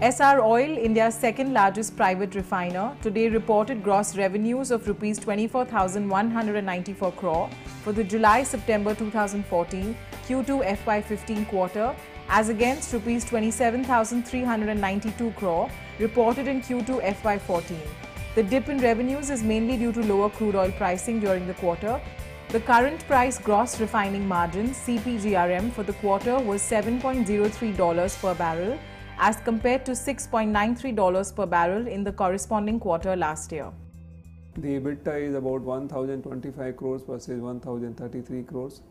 Essar Oil, India's second largest private refiner, today reported gross revenues of Rs 24,194 crore for the July-September 2014 Q2 FY15 quarter, as against Rs 27,392 crore reported in Q2 FY14. The dip in revenues is mainly due to lower crude oil pricing during the quarter. The current price gross refining margin (CPGRM) for the quarter was $7.03 per barrel, as compared to $6.93 per barrel in the corresponding quarter last year. The EBITDA is about 1,025 crores versus 1,033 crores,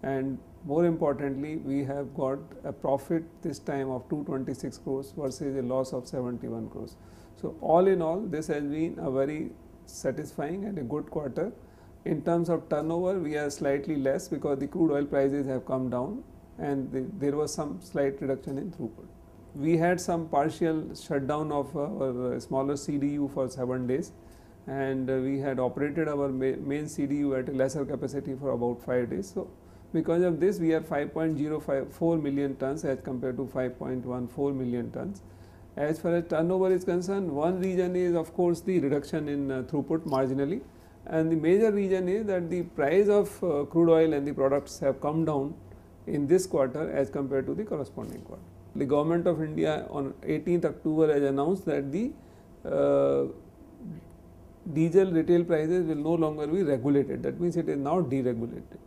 and more importantly, we have got a profit this time of 226 crores versus a loss of 71 crores. So all in all, this has been a very satisfying and a good quarter. In terms of turnover, we are slightly less because the crude oil prices have come down and there was some slight reduction in throughput. We had some partial shutdown of our smaller CDU for 7 days, and we had operated our main CDU at a lesser capacity for about 5 days. So because of this, we are 5.054 million tons as compared to 5.14 million tons. As far as turnover is concerned, one reason is of course the reduction in throughput marginally, and the major reason is that the price of crude oil and the products have come down in this quarter as compared to the corresponding quarter. The Government of India on 18th October has announced that the diesel retail prices will no longer be regulated. That means it is now deregulated.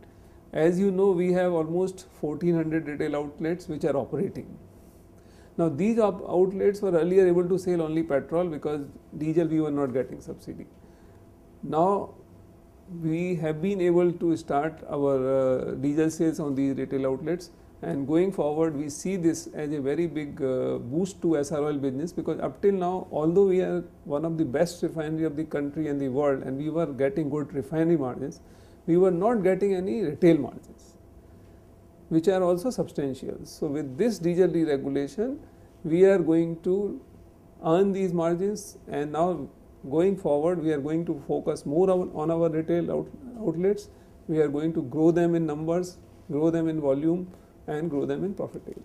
As you know, we have almost 1400 retail outlets which are operating. Now these outlets were earlier able to sell only petrol because diesel we were not getting subsidy. Now we have been able to start our diesel sales on these retail outlets, and going forward we see this as a very big boost to Essar Oil business, because up till now, although we are one of the best refinery of the country and the world and we were getting good refinery margins, we were not getting any retail margins, which are also substantial. So with this diesel deregulation, we are going to earn these margins, and now going forward we are going to focus more on our retail outlets. We are going to grow them in numbers, grow them in volume, and grow them in profitability.